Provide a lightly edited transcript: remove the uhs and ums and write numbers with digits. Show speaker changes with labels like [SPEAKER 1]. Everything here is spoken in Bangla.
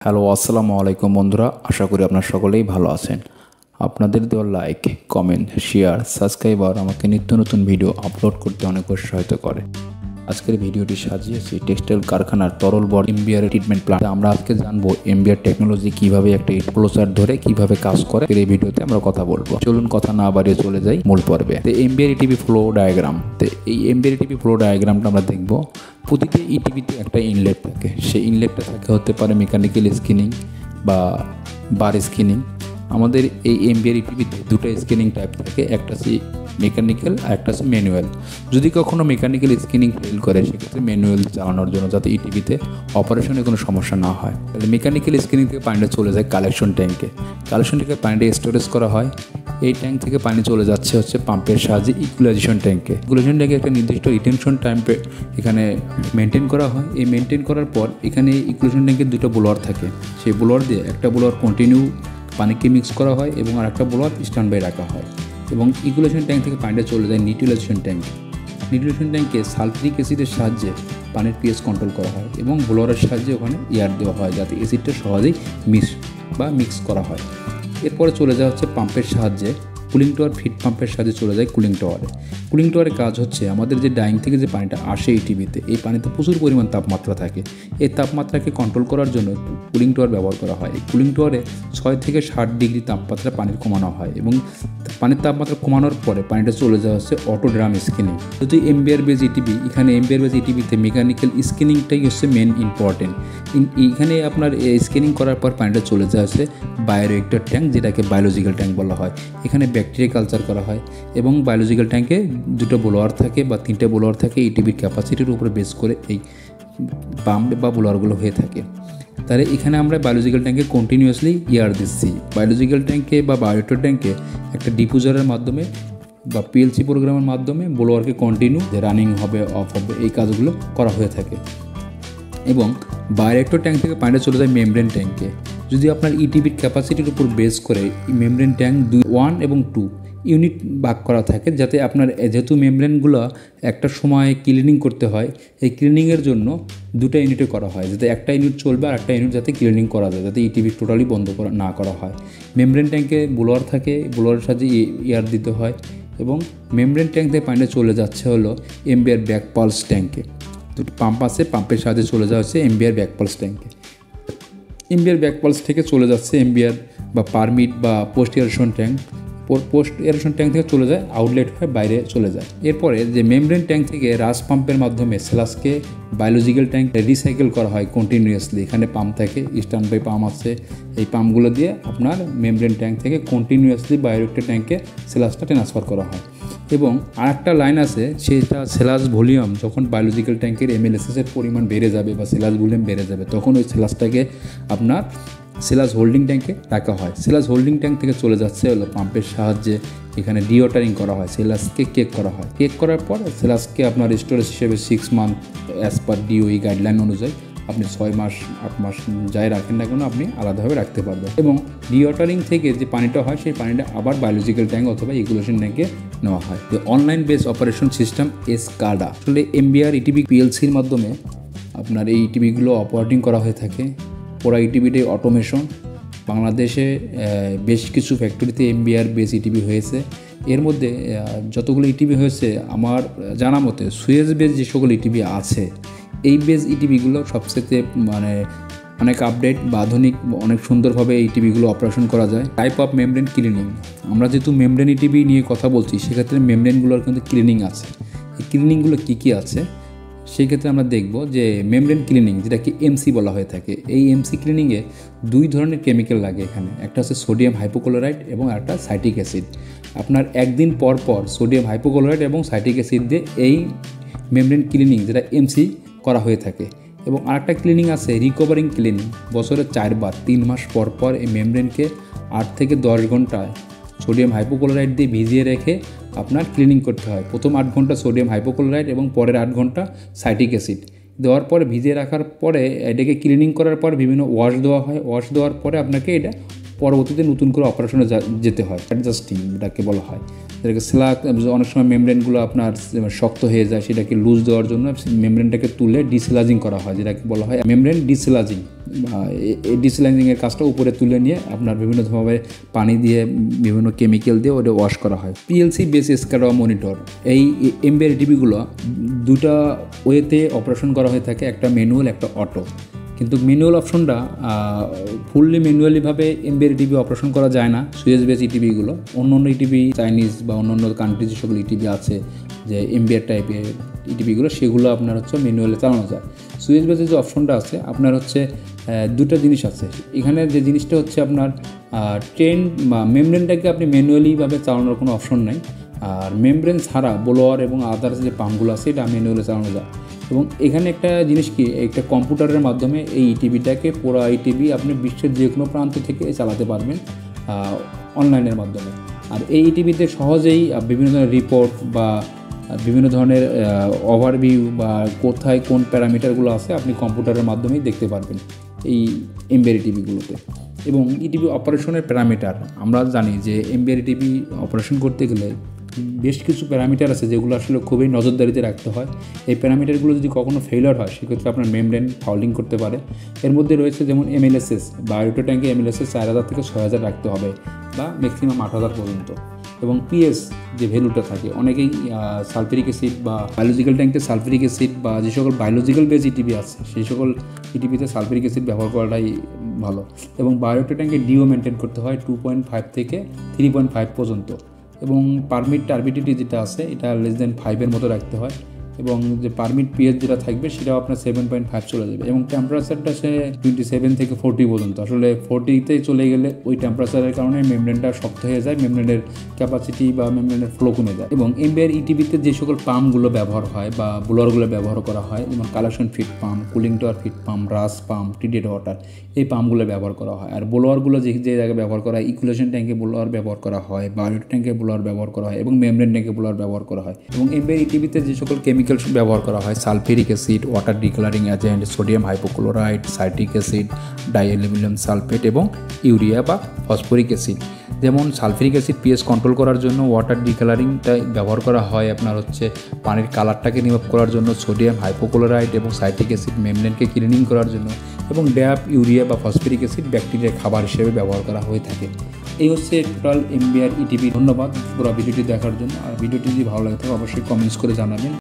[SPEAKER 1] হ্যালো আসসালামু আলাইকুম বন্ধুরা, আশা করি আপনারা সকলেই ভালো আছেন। আপনাদের দেওয়া লাইক, কমেন্ট, শেয়ার, সাবস্ক্রাইবার আমাকে নিত্য নতুন ভিডিও আপলোড করতে অনেক সহায়তা করে। আজকের ভিডিওটি সাজিয়েছি টেক্সটাইল কারখানার তরল বড MBR ট্রিটমেন্ট প্ল্যান্ট। আমরা আজকে জানবো MBR টেকনোলজি কিভাবে একটা ফ্লোচার্ট ধরে কিভাবে কাজ করে। এই ভিডিওতে আমরা কথা বলবো। চলুন কথা না বাড়িয়ে চলে যাই মূল পর্বে। তো MBR ETP ফ্লো ডায়াগ্রাম, তো এই MBR ETP ফ্লো ডায়াগ্রামটা আমরা দেখবো। প্রতিটি ইটিপিতে একটা ইনলেট থাকে, সেই ইনলেটটা থাকে হতে পারে মেকানিক্যাল স্কিনিং বা বার স্কিনিং। আমাদের এই MBR ETPতে দুটো স্কিনিং টাইপ থাকে, একটা হচ্ছে মেকানিক্যাল আর একটা হচ্ছে ম্যানুয়াল। যদি কখনো মেকানিক্যাল স্কিনিং ফেল করে সেক্ষেত্রে ম্যানুয়াল চালানোর জন্য, যাতে ইটিপিতে অপারেশনে কোনো সমস্যা না হয়, তাহলে মেকানিক্যাল স্কিনিং থেকে পানিটা চলে যায় কালেকশন ট্যাঙ্কে। কালেকশন ট্যাঙ্কে পানিটা স্টোরেজ করা হয়। এই ট্যাঙ্ক থেকে পানি চলে যাচ্ছে হচ্ছে পাম্পের সাহায্যে ইকুলাইজেশন ট্যাঙ্কে। ইকুলাইজেশন ট্যাঙ্কে একটা নির্দিষ্ট রিটেনশন টাইম এখানে মেনটেন করা হয়। এই মেনটেন করার পর এখানে ইকুলাইজেশন ট্যাঙ্কের দুটো ব্লোয়ার থাকে। সেই ব্লোয়ার দিয়ে একটা ব্লোয়ার কন্টিনিউ পানিকে মিক্স করা হয় এবং আর একটা ব্লোয়ার স্ট্যান্ড বাই রাখা হয়। এবং ইকুলেশন ট্যাঙ্ক থেকে পানিটা চলে যায় নিউট্রিলাইজেশন ট্যাঙ্ক। নিউট্রিলাইজেশন ট্যাঙ্কে সালফিউরিক অ্যাসিডের সাহায্যে পানির পিএইচ কন্ট্রোল করা হয় এবং ব্লোয়ারের সাহায্যে ওখানে এয়ার দেওয়া হয় যাতে অ্যাসিডটা সহজেই মিক্স করা হয়। এরপরে চলে যাওয়া হচ্ছে পাম্পের সাহায্যে কুলিং টাওয়ার, ফিড পাম্পের সাহায্যে চলে যায় কুলিং টাওয়ারে। কুলিং টাওয়ারের কাজ হচ্ছে আমাদের যে ডাইং থেকে যে পানিটা আসে ইটিভিতে, এই পানিতে প্রচুর পরিমাণ তাপমাত্রা থাকে। এই তাপমাত্রাকে কন্ট্রোল করার জন্য কুলিং টাওয়ার ব্যবহার করা হয়। এই কুলিং টাওয়ারে 6 থেকে 60 ডিগ্রি তাপমাত্রা পানির কমানো হয় এবং পানির তাপমাত্রা কমানোর পরে পানিটা চলে যাওয়া হচ্ছে অটো ড্রাম স্কিনিং। যদি MBR বেজ ইটিভি, এখানে MBR বেজ ইটিভিতে মেকানিক্যাল স্কিনিংটাই হচ্ছে মেন ইম্পর্টেন্ট। এখানে আপনার স্কিনিং করার পর পানিটা চলে যাওয়া হচ্ছে বায়োরিয়েক্টর ট্যাঙ্ক, যেটাকে বায়োলজিক্যাল ট্যাঙ্ক বলা হয়। এখানে ব্যাকটেরিয়া কালচার করা হয় এবং বায়োলজিক্যাল ট্যাঙ্কে দুটো ব্লোয়ার থাকে বা 3টে ব্লোয়ার থাকে। ইটিভির ক্যাপাসিটির উপরে বেস করে এই পাম্প বা ব্লোয়ারগুলো হয়ে থাকে। তাহলে এখানে আমরা বায়োলজিক্যাল ট্যাঙ্কে কন্টিনিউয়াসলি এয়ার দিচ্ছি। বায়োলজিক্যাল ট্যাঙ্কে বা বায়োরিয়েক্টর ট্যাঙ্কে একটা ডিফিউজারের মাধ্যমে বা PLC প্রোগ্রামের মাধ্যমে ব্লোয়ারকে কন্টিনিউ রানিং হবে, অফ হবে, এই কাজগুলো করা হয়ে থাকে। এবং বায়োরিয়েক্টর ট্যাঙ্ক থেকে পানিটা চলে যায় মেমব্রেন ট্যাঙ্কে। যদি আপনার ইটিভির ক্যাপাসিটির উপর বেস করে মেমব্রেন ট্যাঙ্ক 1 এবং 2 ইউনিট ভাগ করা থাকে, যাতে আপনার যেহেতু মেমব্রেনগুলো একটা সময় ক্লিনিং করতে হয়, এই ক্লিনিংয়ের জন্য দুটো ইউনিটে করা হয়, যাতে একটা ইউনিট চলবে আর একটা ইউনিট যাতে ক্লিনিং করা যায়, যাতে ইটিভি টোটালি বন্ধ না করা হয়। মেমব্রেন ট্যাঙ্কে ব্লোয়ার থাকে, ব্লোয়ারের সাহায্যে এয়ার দিতে হয় এবং মেমব্রেন ট্যাঙ্ক থেকে পানিটা চলে যাচ্ছে হলো MBR ব্যাক পালস ট্যাঙ্কে। দুটো পাম্প আছে, পাম্পের সাহায্যে চলে যাওয়া হচ্ছে MBR ব্যাক পালস ট্যাঙ্কে। MBR ব্যাক পালস থেকে চলে যাচ্ছে MBR বা পারমিট বা post aeration tank. Post aeration tank থেকে চলে যায়, আউটলেট হয়ে বাইরে চলে যায়। এরপরে যে মেমব্রেন ট্যাঙ্ক থেকে রাস পাম্পের মাধ্যমে স্লাজকে বায়োলজিক্যাল ট্যাঙ্কে রিসাইকেল করা হয় কন্টিনিউয়াসলি। এখানে পাম্প থাকে, স্ট্যান্ড বাই পাম্প আছে। এই পাম্পগুলো দিয়ে আপনার মেমব্রেন ট্যাঙ্ক থেকে কন্টিনিউয়াসলি বায়োরিয়েক্টর ট্যাঙ্কে স্লাজটা ট্রান্সফার করা হয়। এবং আরেকটা লাইন আছে, সেটা স্লাজ ভলিউম যখন বায়োলজিক্যাল ট্যাঙ্কের MLSS-এর পরিমাণ বেড়ে যাবে বা স্লাজ ভলিউম বেড়ে যাবে, তখন ওই স্লাজটাকে আপনার স্লাজ হোল্ডিং ট্যাঙ্কে রাখা হয়। স্লাজ হোল্ডিং ট্যাঙ্ক থেকে চলে যাচ্ছে হলো পাম্পের সাহায্যে এখানে ডিওয়াটারিং করা হয়, স্লাজকে কেক করা হয়। কেক করার পর স্লাজকে আপনার স্টোরেজ হিসেবে 6 month as per DOE guideline অনুযায়ী আপনি 6 মাস 8 মাস যাই রাখেন না কেন আপনি আলাদাভাবে রাখতে পারবেন। এবং ডিওয়াটারিং থেকে যে পানিটা হয় সেই পানিটা আবার বায়োলজিক্যাল ট্যাঙ্ক অথবা ইকুলেশন ট্যাঙ্কে নেওয়া হয়। তো online base operation system SCADA, আসলে MBR ETP PLC-র মাধ্যমে আপনার এই ইটিভিগুলো অপারেটিং করা হয়ে থাকে। পুরা ইটিভিতে অটোমেশন। বাংলাদেশে বেশ কিছু ফ্যাক্টরিতে MBR বেস ইটিভি হয়েছে। এর মধ্যে যতগুলো ইটিভি হয়েছে আমার জানা মতে সুয়েজ বেস যে সকল ইটিভি আছে, এই বেস ইটিভিগুলো সবচেয়ে অনেক আপডেট বা আধুনিক, অনেক সুন্দরভাবে এই টিভিগুলো অপারেশন করা যায়। টাইপ অফ মেমব্রেন ক্লিনিং, আমরা যেহেতু মেমব্রেন ইটিভি নিয়ে কথা বলছি, সেক্ষেত্রে মেমব্রেনগুলোর কিন্তু ক্লিনিং আছে। এই ক্লিনিংগুলো কী আছে সেই ক্ষেত্রে আমরা দেখব যে মেমব্রেন ক্লিনিং, যেটাকে MC বলা হয়ে থাকে। এই MC ক্লিনিংয়ে 2 ধরনের কেমিক্যাল লাগে এখানে, একটা হচ্ছে সোডিয়াম হাইপোক্লোরাইড এবং একটা সাইট্রিক অ্যাসিড। আপনার একদিন পর পর সোডিয়াম হাইপোক্লোরাইড এবং সাইট্রিক অ্যাসিড দিয়ে এই মেমব্রেন ক্লিনিং, যেটা MC করা হয়ে থাকে। এবং আরেকটা ক্লিনিং আছে রিকভারিং ক্লিনিং, বছরে 4 বার 3 মাস পর পর এই মেমব্রেনকে 8 থেকে 10 ঘন্টা সোডিয়াম হাইপোক্লোরাইড দিয়ে ভিজিয়ে রেখে আপনার ক্লিনিং করতে হয়। প্রথম 8 ঘন্টা সোডিয়াম হাইপোক্লোরাইড এবং পরের 8 ঘন্টা সাইট্রিক অ্যাসিড দেওয়ার পরে ভিজিয়ে রাখার পরে এটাকে ক্লিনিং করার পর বিভিন্ন ওয়াশ দেওয়া হয়। ওয়াশ দেওয়ার পরে আপনাকে এটা পরবর্তীতে নতুন করে অপারেশনে যেতে হয়। অ্যাডজাস্টিং এটাকে বলা হয়, যেটাকে স্লাগ। অনেক সময় মেমব্রেনগুলো আপনার শক্ত হয়ে যায়, সেটাকে লুজ দেওয়ার জন্য মেমব্রেনটাকে তুলে ডিসলাজিং করা হয়, যেটাকে বলা হয় মেমব্রেন ডিসলাজিং। এই ডিসলাজিংয়ের কাজটা উপরে তুলে নিয়ে আপনার বিভিন্নভাবে পানি দিয়ে বিভিন্ন কেমিক্যাল দিয়ে ওটা ওয়াশ করা হয়। পিএলসি বেস স্ক্যাডা মনিটর, এই MBR ETPগুলো দুটা ওয়েতে অপারেশন করা হয়ে থাকে, একটা ম্যানুয়াল একটা অটো। কিন্তু ম্যানুয়াল অপশনটা ফুললি ম্যানুয়ালিভাবে MBR ETP অপারেশন করা যায় না। সুয়েজ বেস ETPগুলো, অন্য ETP চাইনিজ বা অন্য কান্ট্রি যে সকল ETP আছে যে MBR টাইপের ETPগুলো, সেগুলো আপনার হচ্ছে ম্যানুয়ালে চালানো যায়। সুয়েজ বেসের যে অপশনটা আছে আপনার হচ্ছে দুটো জিনিস আছে এখানে। যে জিনিসটা হচ্ছে আপনার ট্রেন বা মেমব্রেনটাকে আপনি ম্যানুয়ালিভাবে চালানোর কোনো অপশন নাই, আর মেমব্রেন ছাড়া ব্লোয়ার এবং আদার্স যে পাম্পগুলো আছে এটা ম্যানুয়ালে চালানো যায়। এবং এখানে একটা জিনিস কি, একটা কম্পিউটারের মাধ্যমে এই ETPটাকে পুরো ETP আপনি বিশ্বের যে কোনো প্রান্ত থেকে চালাতে পারবেন অনলাইনের মাধ্যমে। আর এই ETPতে সহজেই বিভিন্ন ধরনের রিপোর্ট বা বিভিন্ন ধরনের ওভারভিউ বা কোথায় কোন প্যারামিটারগুলো আছে আপনি কম্পিউটারের মাধ্যমেই দেখতে পারবেন এই MBR ETPগুলোতে। এবং ETP অপারেশনের প্যারামিটার আমরা জানি যে MBR ETP অপারেশন করতে গেলে বেশ কিছু প্যারামিটার আছে যেগুলো আসলে খুবই নজরদারিতে রাখতে হয়। এই প্যারামিটারগুলো যদি কখনো ফেলিওর হয় সেক্ষেত্রে আপনার মেমব্রেন ফাউলিং করতে পারে। এর মধ্যে রয়েছে যেমন MLSS, বায়োরিয়েক্টর ট্যাঙ্কে MLSS 4000 থেকে 6000 রাখতে হবে বা ম্যাক্সিমাম 8000 পর্যন্ত। এবং PS যে ভ্যালুটা থাকে, অনেকেই সালফিউরিক অ্যাসিড বা বায়োলজিক্যাল ট্যাঙ্কে সালফিউরিক অ্যাসিড বা যে সকল বায়োলজিক্যাল বেস ETP আছে সেই সকল ETPতে সালফিউরিক অ্যাসিড ব্যবহার করাটাই ভালো। এবং বায়োরিয়েক্টর ট্যাঙ্কে DO মেনটেন করতে হয় 2.5 থেকে 3.5 পর্যন্ত। এবং পারমিট টার্বিডিটি যেটা আছে এটা <5 মতো রাখতে হয়। এবং যে পারমিট pH যেটা থাকবে সেটাও আপনার 7.5 চলে যাবে। এবং টেম্পারেচারটা সে 27 থেকে 40 পর্যন্ত। আসলে 40তে চলে গেলে ওই টেম্পারেচারের কারণে মেমব্রেনটা শক্ত হয়ে যায়, মেমব্রেনের ক্যাপাসিটি বা মেমব্রেনের ফ্লো কমে যায়। এবং MBR ETPতে যে সকল পাম্পগুলো ব্যবহার হয় বা ব্লোয়ারগুলো ব্যবহার করা হয়, যেমন collection feed pump, cooling tower feed pump, RAS pump, treated water, এই পাম্পগুলো ব্যবহার করা হয়। আর ব্লোয়ারগুলো যে জায়গায় ব্যবহার করা হয়, ইকুলেশন ট্যাঙ্কে ব্লোয়ার ব্যবহার করা হয়, বায়োরিয়েক্টর ট্যাঙ্কে ব্লোয়ার ব্যবহার করা হয় এবং মেমব্রেন ট্যাঙ্কে ব্লোয়ার ব্যবহার করা হয়। এবং MBR ETPতে যে সকল কেমিক্যাল ব্যবহার করা হয়, sulphuric acid, water decolouring agent, sodium hypochloride, citric acid, dialuminium sulphate এবং ইউরিয়া বা ফসফরিক অ্যাসিড। যেমন সালফিউরিক অ্যাসিড pH কন্ট্রোল করার জন্য, ওয়াটার ডিকালারিংটা ব্যবহার করা হয় আপনার হচ্ছে পানির কালারটাকে নিমাপ করার জন্য, সোডিয়াম হাইপোক্লোরাইড এবং সাইট্রিক অ্যাসিড মেমব্রেনকে ক্লিনিং করার জন্য, এবং ড্যাপ, ইউরিয়া বা ফসফরিক অ্যাসিড ব্যাকটেরিয়ার খাবার হিসেবে ব্যবহার করা হয়ে থাকে। এই হচ্ছে টোটাল MBR ETP। ধন্যবাদ পুরো ভিডিওটি দেখার জন্য। আর ভিডিওটি যদি ভালো লাগে থাকে অবশ্যই কমেন্টস করে জানাবেন।